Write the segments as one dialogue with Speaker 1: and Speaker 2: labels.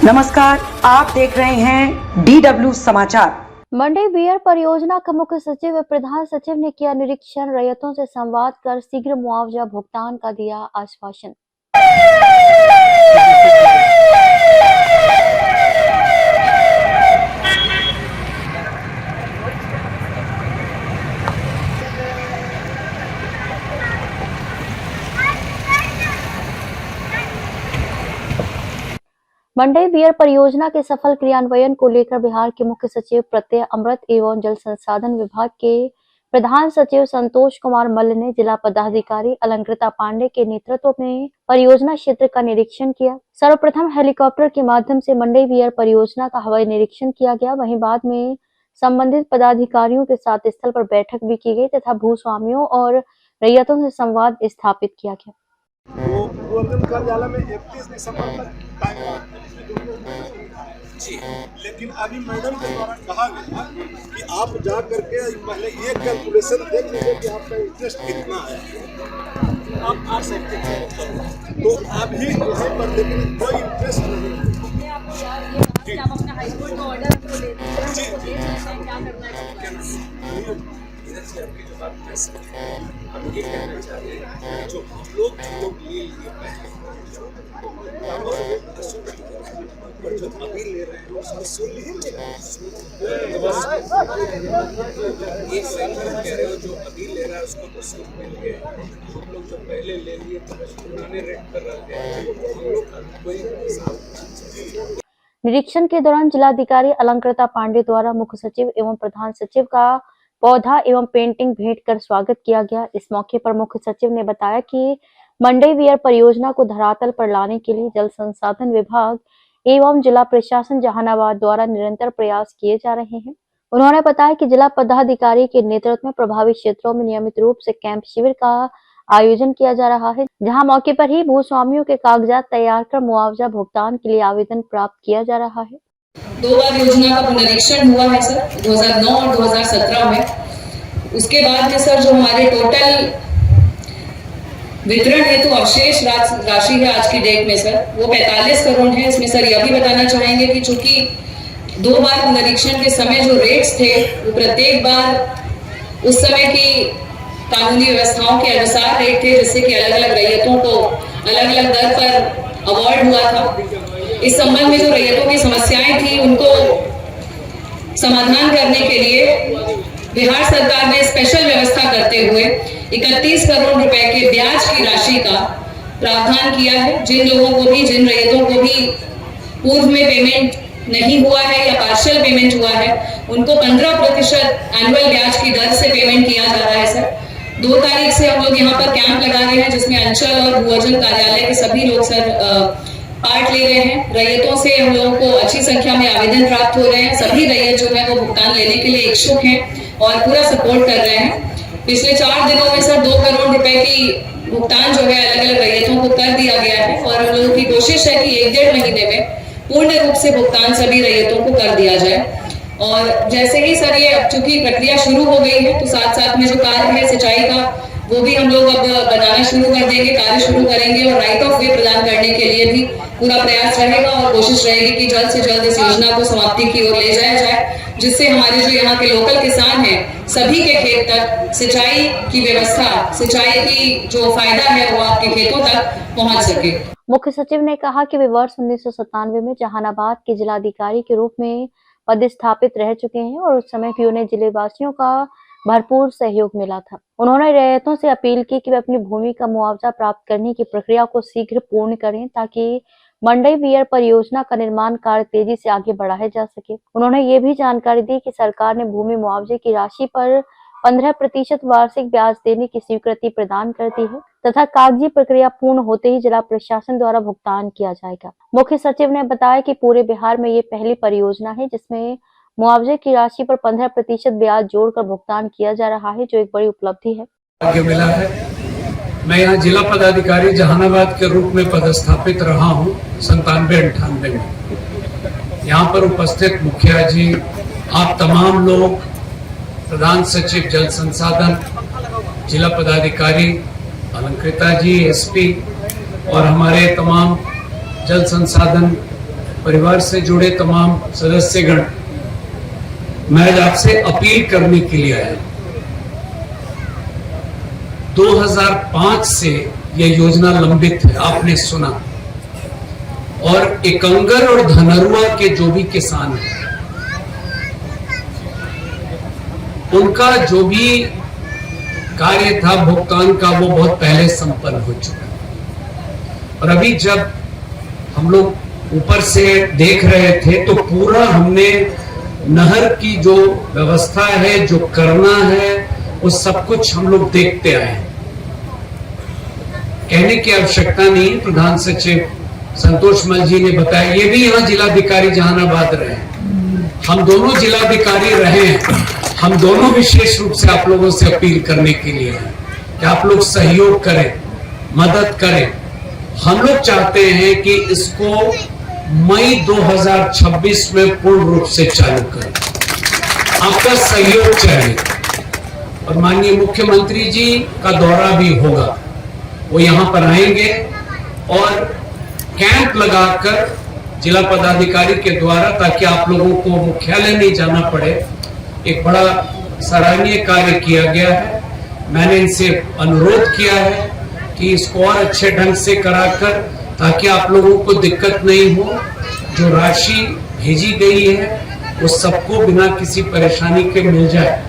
Speaker 1: नमस्कार, आप देख रहे हैं DW समाचार।
Speaker 2: मंडी बियर परियोजना का मुख्य सचिव व प्रधान सचिव ने किया निरीक्षण। रैयतों से संवाद कर शीघ्र मुआवजा भुगतान का दिया आश्वासन। मंडी बियर परियोजना के सफल क्रियान्वयन को लेकर बिहार के मुख्य सचिव प्रत्यय अमृत एवं जल संसाधन विभाग के प्रधान सचिव संतोष कुमार मल्ल ने जिला पदाधिकारी अलंकृता पांडे के नेतृत्व में परियोजना क्षेत्र का निरीक्षण किया। सर्वप्रथम हेलीकॉप्टर के माध्यम से मंडी बियर परियोजना का हवाई निरीक्षण किया गया। वहीं बाद में संबंधित पदाधिकारियों के साथ स्थल पर बैठक भी की गई तथा भूस्वामियों और रैयतों से संवाद स्थापित किया गया।
Speaker 3: कार्यालय में 31 दिसंबर तक टाइम जी, लेकिन अभी मैडम के द्वारा कहा गया कि आप जा करके पहले ये कैलकुलेशन देख लीजिए कि आपका इंटरेस्ट कितना है, आप आ सकते हैं। तो अभी यहाँ पर लेकिन कोई इंटरेस्ट नहीं है। आप अपना हाई कोर्ट का ऑर्डर को ले क्या करना है। इधर से आपकी जो बात कर सकते हैं, हम ये कहना चाहते हैं जो लोग ले लिए पहले और जो अभी ले रहे हैं उसको सुन लीजिए। ये सही कह रहे हो, जो अभी ले रहा है उसको तो सुन मिल गया। हम लोग जो पहले ले लिए तो पुराने रेट पर रह गए, हम लोग कोई हिसाब।
Speaker 2: निरीक्षण के दौरान जिलाधिकारी अलंकृता पांडे द्वारा मुख्य सचिव एवं प्रधान सचिव का पौधा एवं पेंटिंग भेंट कर स्वागत किया गया। इस मौके पर मुख्य सचिव ने बताया कि मंडी बियर परियोजना को धरातल पर लाने के लिए जल संसाधन विभाग एवं जिला प्रशासन जहानाबाद द्वारा निरंतर प्रयास किए जा रहे हैं। उन्होंने बताया कि जिला पदाधिकारी के नेतृत्व में प्रभावित क्षेत्रों में नियमित रूप से कैंप शिविर का आयोजन किया जा रहा है, जहां मौके पर ही भूस्वामियों के कागजात तैयार कर मुआवजा भुगतान के लिए आवेदन प्राप्त किया जा रहा है।
Speaker 4: 2 बार योजना का पुनरीक्षण हुआ है सर, 2009 और 2017 में। उसके बाद में सर जो हमारे टोटल वितरण हेतु अवशेष राशि है आज की डेट में सर, वो 45 करोड़ है। इसमें सर यह भी बताना चाहेंगे कि चूंकि 2 बार पुनरीक्षण के समय जो रेट्स थे वो प्रत्येक बार उस समय की कानूनी व्यवस्थाओं के अनुसार रेट थे, जिससे कि अलग अलग रैयतों को अलग अलग दर पर अवार्ड हुआ था। इस संबंध में जो रैयतों की समस्याएं थी उनको समाधान करने के लिए बिहार सरकार ने स्पेशल व्यवस्था करते हुए 31 करोड़ रुपए के ब्याज की राशि का प्रावधान किया है। जिन लोगों को भी, जिन रैयतों को भी पूर्व में पेमेंट नहीं हुआ है या पार्शियल पेमेंट हुआ है, उनको 15% एनुअल ब्याज की दर से पेमेंट किया जा रहा है सर। 2 तारीख से हम लोग यहाँ पर कैंप लगा रहे हैं, जिसमें अंचल और भूअर्जन कार्यालय के सभी लोग सर पार्ट ले रहे हैं। रैयतों से हम लोगों को अच्छी संख्या में आवेदन प्राप्त हो रहे हैं। सभी रैयत जो है वो भुगतान लेने के लिए इच्छुक हैं और पूरा सपोर्ट कर रहे हैं। पिछले 4 दिनों में सर 2 करोड़ रुपए की भुगतान जो है अलग अलग रैयतों को कर दिया गया है और हम लोगों की कोशिश है कि 1-1.5 महीने में पूर्ण रूप से भुगतान सभी रैयतों को कर दिया जाए। और जैसे ही सर ये चूंकि प्रक्रिया शुरू हो गई है तो साथ साथ में जो कार्य है सिंचाई का वो भी हम लोग अब बनाना शुरू कर देंगे, कार्य शुरू करेंगे और राइट ऑफ वे प्रदान करने के लिए भी पूरा प्रयास रहेगा और कोशिश रहेगी कि जल्द से जल्द इस योजना को समाप्ति की ओर ले जाया जाए, जिससे हमारे जो यहाँ के लोकल किसान हैं सभी के खेत तक सिंचाई की व्यवस्था, सिंचाई की जो फायदा है वो आपके खेतों तक पहुँच सके।
Speaker 2: मुख्य सचिव ने कहा कि वे वर्ष 1997 में जहानाबाद के जिलाधिकारी के रूप में पदस्थापित रह चुके हैं और उस समय भी उन्हें जिले वासियों का भरपूर सहयोग मिला था। उन्होंने रैयतों से अपील की कि वे अपनी भूमि का मुआवजा प्राप्त करने की प्रक्रिया को शीघ्र पूर्ण करें ताकि मंडी बियर परियोजना का निर्माण कार्य तेजी से आगे बढ़ाया जा सके। उन्होंने ये भी जानकारी दी कि सरकार ने भूमि मुआवजे की राशि पर 15% वार्षिक ब्याज देने की स्वीकृति प्रदान कर दी है तथा कागजी प्रक्रिया पूर्ण होते ही जिला प्रशासन द्वारा भुगतान किया जाएगा। मुख्य सचिव ने बताया कि पूरे बिहार में ये पहली परियोजना है जिसमें मुआवजे की राशि पर 15% ब्याज जोड़कर भुगतान किया जा रहा है, जो एक बड़ी उपलब्धि है।
Speaker 5: आगे मिला है। मैं यहाँ जिला पदाधिकारी जहानाबाद के रूप में पदस्थापित रहा हूँ 97-98 में। यहाँ पर उपस्थित मुखिया जी, आप तमाम लोग, प्रधान सचिव जल संसाधन, जिला पदाधिकारी अलंकृता जी, एसपी और हमारे तमाम जल संसाधन परिवार से जुड़े तमाम सदस्यगण, मैं आज आपसे अपील करने के लिए आया। 2005 से यह योजना लंबित है, आपने सुना। और एकंगर और धनरुआ के जो भी किसान हैं, उनका जो भी कार्य था भुगतान का, वो बहुत पहले संपन्न हो चुका है। और अभी जब हम लोग ऊपर से देख रहे थे तो पूरा हमने नहर की जो व्यवस्था है, जो करना है, वो सब कुछ हम लोग देखते आए हैं। कहने की आवश्यकता नहीं, प्रधान सचिव संतोष मल जी ने बताया। ये भी यहाँ जिलाधिकारी जहानाबाद रहे हैं, हम दोनों जिलाधिकारी रहे हैं। हम दोनों विशेष रूप से आप लोगों से अपील करने के लिए हैं कि आप लोग सहयोग करें, मदद करें। हम लोग चाहते हैं कि इसको मई 2026 में पूर्ण रूप से चालू करें। आपका सहयोग चाहिए। और माननीय मुख्यमंत्री जी का दौरा भी होगा, वो यहाँ पर आएंगे और कैंप लगाकर जिला पदाधिकारी के द्वारा, ताकि आप लोगों को मुख्यालय नहीं जाना पड़े, एक बड़ा सराहनीय कार्य किया गया है। मैंने इनसे अनुरोध किया है कि इसको और अच्छे ढंग से कराकर, ताकि आप लोगों को दिक्कत नहीं हो। जो राशि भेजी गई है वो सबको बिना किसी परेशानी के मिल जाए।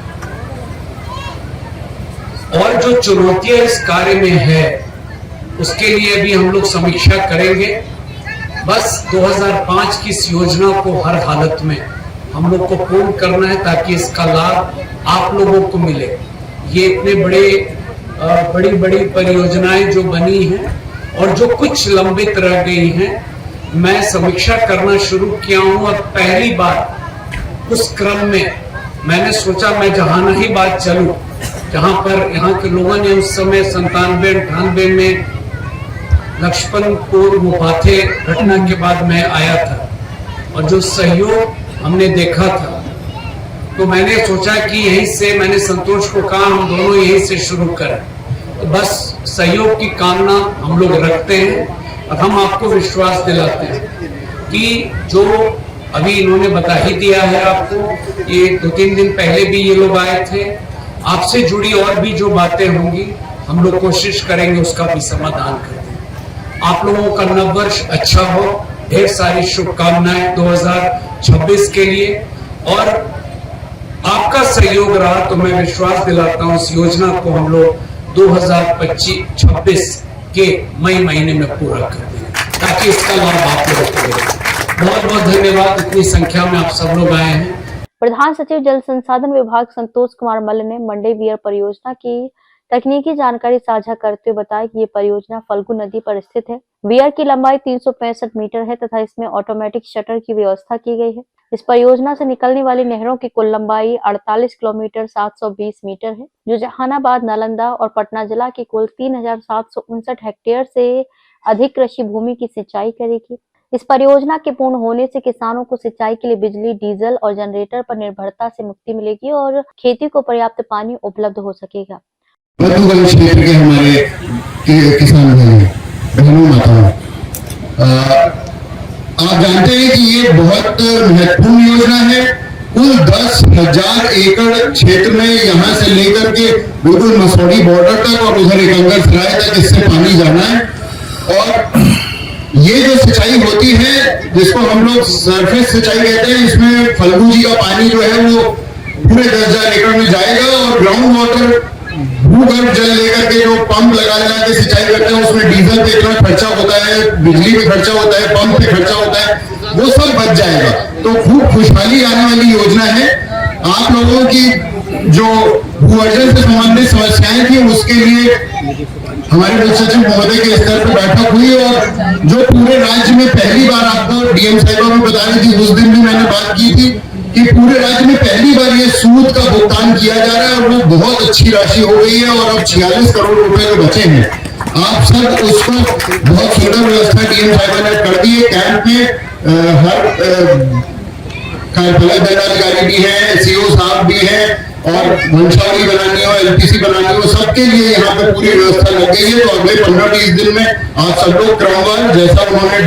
Speaker 5: और जो चुनौतियां इस कार्य में है, उसके लिए भी हम लोग समीक्षा करेंगे। बस 2005 की इस योजना को हर हालत में हम लोग को पूर्ण करना है, ताकि इसका लाभ आप लोगों को मिले। ये इतने बड़ी परियोजनाएं जो बनी हैं और जो कुछ लंबित रह गई हैं, मैं समीक्षा करना शुरू किया हूं। और पहली बार उस क्रम में मैंने सोचा मैं जहानाबाद चलूं, जहां पर यहाँ के लोगों ने उस समय 97-98 में लक्ष्मणपुर मुफाते घटना के बाद मैं आया था, और जो सहयोग हमने देखा था, तो मैंने सोचा कि यहीं से, मैंने संतोष को कहा हम दोनों यहीं से शुरू करें। तो बस सहयोग की कामना हम लोग रखते हैं, और हम आपको विश्वास दिलाते हैं कि जो अभी इन्होंने बता ही दिया है आपको, ये 2-3 दिन पहले भी ये लोग आए थे। आपसे जुड़ी और भी जो बातें होंगी हम लोग कोशिश करेंगे उसका भी समाधान करें। आप लोगों का नववर्ष अच्छा हो, ढेर सारी शुभकामनाएं 2026 के लिए। और आपका सहयोग रहा तो मैं विश्वास दिलाता हूं इस योजना को हम लोग 2025-26 के मई महीने में पूरा कर देंगे, ताकि इसका लाभ आप लोगों को मिले। बहुत बहुत धन्यवाद, इतनी संख्या में आप सब लोग आए हैं।
Speaker 2: प्रधान सचिव जल संसाधन विभाग संतोष कुमार मल्ल ने मंडे वियर परियोजना की तकनीकी जानकारी साझा करते हुए बताया कि ये परियोजना फल्गु नदी पर स्थित है। वियर की लंबाई 365 मीटर है तथा इसमें ऑटोमेटिक शटर की व्यवस्था की गई है। इस परियोजना से निकलने वाली नहरों की कुल लंबाई 48 किलोमीटर 720 मीटर है, जो जहानाबाद, नालंदा और पटना जिला की कुल 3759 हेक्टेयर से अधिक कृषि भूमि की सिंचाई करेगी। इस परियोजना के पूर्ण होने से किसानों को सिंचाई के लिए बिजली, डीजल और जनरेटर पर निर्भरता से मुक्ति मिलेगी और खेती को पर्याप्त पानी उपलब्ध हो सकेगा।
Speaker 6: क्षेत्र के हमारे किसान भाई बहनों माताओं, आप जानते हैं कि ये बहुत महत्वपूर्ण योजना है। कुल 10,000 एकड़ क्षेत्र में यहाँ से लेकर के बिल्कुल मसौड़ी बॉर्डर तक और उधर एकंगर सराय तक इससे पानी जाना है। और ये जो सिंचाई होती है, जिसको हम लोग सरफेस सिंचाई कहते हैं, इसमें फल्गु जी का पानी जो है वो पूरे 10,000 एकड़ में जाएगा। और ग्राउंड वाटर, भूगर्भ जल लेकर के जो पंप लगा के सिंचाई करते हैं, उसमें डीजल पे इतना खर्चा होता है, बिजली पे खर्चा होता है, पंप पे खर्चा होता है, वो सब बच जाएगा। तो खूब खुशहाली आने वाली योजना है। आप लोगों की जो भूअर्जन से संबंधित समस्याएं थी, उसके लिए हमारे मुख्य सचिव महोदय के स्तर पर बैठक हुई, और जो पूरे राज्य में पहली बार, आपको डीएम साहिबा भी बता रही थी, उस दिन भी मैंने बात की थी कि पूरे राज्य में पहली बार ये सूद का भुगतान किया जा रहा है, और वो बहुत अच्छी राशि हो गई है। और अब 46 करोड़ रुपए जो बचे हैं, आप सब उसको बहुत सुंदर व्यवस्था डीएम साहिबा ने कर दी है। कैंप में हर कार्यपालक दंडाधिकारी भी है, सीओ साहब भी है, और वंशावली बनानी हो, एलपीसी बनानी हो, सबके लिए यहाँ पे पूरी व्यवस्था लग गई है। तो अगले 15-20 दिन में आप सब लोग क्रमवार जैसा उन्होंने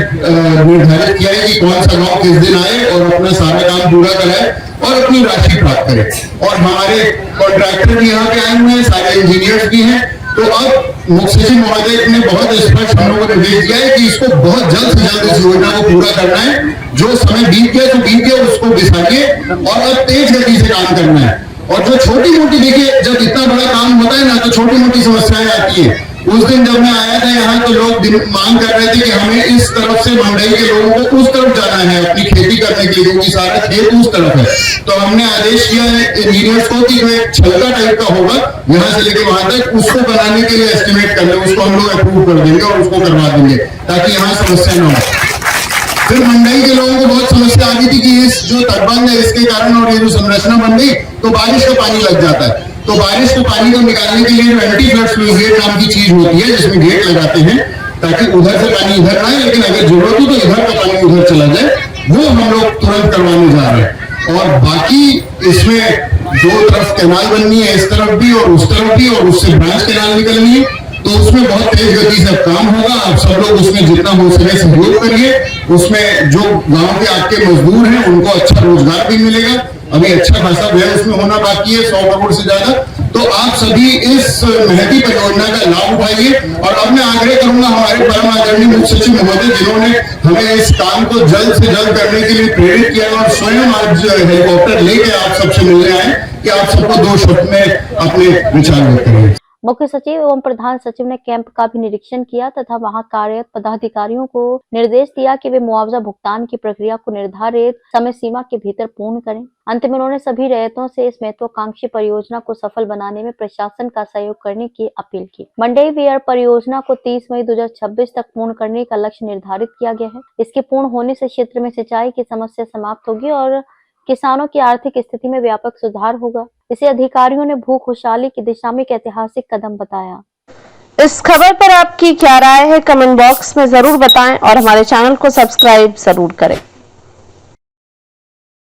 Speaker 6: निर्धारित किया है कि कौन सा गांव किस दिन आए और अपना सारा काम पूरा कराए और अपनी राशि प्राप्त करे। और हमारे कॉन्ट्रैक्टर भी यहाँ पे आए हुए हैं, सारे इंजीनियर्स भी हैं। तो अब मुख्य सचिव महोदय ने बहुत स्पष्ट हम लोगों ने भेज दिया है कि इसको बहुत जल्द से जल्द इस योजना को पूरा करना है। जो समय बीत गया तो बीत गया, उसको बिसारिए और अब तेज गति से काम करना है। और जो छोटी मोटी, देखिए जब इतना बड़ा काम होता है ना तो छोटी मोटी समस्याएं आती है। उस दिन जब मैं आया था यहाँ तो लोग मांग कर रहे थे कि हमें इस तरफ से मंडई के लोगों को उस तरफ जाना है अपनी खेती करने के लिए, क्योंकि सारा खेत उस तरफ है। तो हमने आदेश किया है इंजीनियर्स को कि कोई छलका टाइप का होगा यहाँ से लेके वहां तक, उसको बनाने के लिए एस्टिमेट कर ले, उसको हम लोग अप्रूव कर देंगे और उसको करवा देंगे ताकि यहाँ समस्या न हो। फिर मंडई के लोगों को बहुत समस्या आ गई थी कि इस जो तटबंध है इसके कारण और ये जो संरचना बन गई तो बारिश का पानी लग जाता है। तो बारिश के पानी को निकालने के लिए एंटी फ्लड स्लूइस गेट नाम की चीज होती है जिसमें गेट लगाते हैं ताकि उधर से पानी इधर ना आए, लेकिन अगर जरूरत हो तो इधर का पानी उधर चला जाए, वो हम लोग तुरंत करवाने जा रहे हैं। और बाकी इसमें 2 तरफ कैनाल बननी है, इस तरफ भी और उस तरफ भी, और उससे ब्रांच कैनाल निकलनी है। तो उसमें बहुत तेज गति से काम होगा। आप सब लोग उसमें जितना हो सके सहयोग करिए। उसमें जो गांव के आपके मजदूर हैं उनको अच्छा रोजगार भी मिलेगा। अभी अच्छा खासा व्यय उसमें होना बाकी है, 100 करोड़ से ज्यादा। तो आप सभी इस महती परियोजना का लाभ उठाइए। और अब मैं आग्रह करूंगा हमारे परम आदरणीय मुख्य सचिव महोदय जिन्होंने हमें इस काम को जल्द से जल्द करने के लिए प्रेरित किया और स्वयं आज हेलीकॉप्टर लेके आप सबसे मिलने आए कि आप सबको 2 शब्द में अपने विचार व्यक्त करें।
Speaker 2: मुख्य सचिव एवं प्रधान सचिव ने कैंप का भी निरीक्षण किया तथा वहां कार्यरत पदाधिकारियों को निर्देश दिया कि वे मुआवजा भुगतान की प्रक्रिया को निर्धारित समय सीमा के भीतर पूर्ण करें। अंत में उन्होंने सभी रैयतों से इस महत्वाकांक्षी परियोजना को सफल बनाने में प्रशासन का सहयोग करने की अपील की। मंडई वेयर परियोजना को 30 मई 2026 तक पूर्ण करने का लक्ष्य निर्धारित किया गया है। इसके पूर्ण होने से क्षेत्र में सिंचाई की समस्या समाप्त होगी और किसानों की आर्थिक स्थिति में व्यापक सुधार होगा। इसे अधिकारियों ने भू खुशहाली की दिशा में एक ऐतिहासिक कदम बताया।
Speaker 7: इस खबर पर आपकी क्या राय है कमेंट बॉक्स में जरूर बताएं और हमारे चैनल को सब्सक्राइब जरूर करें।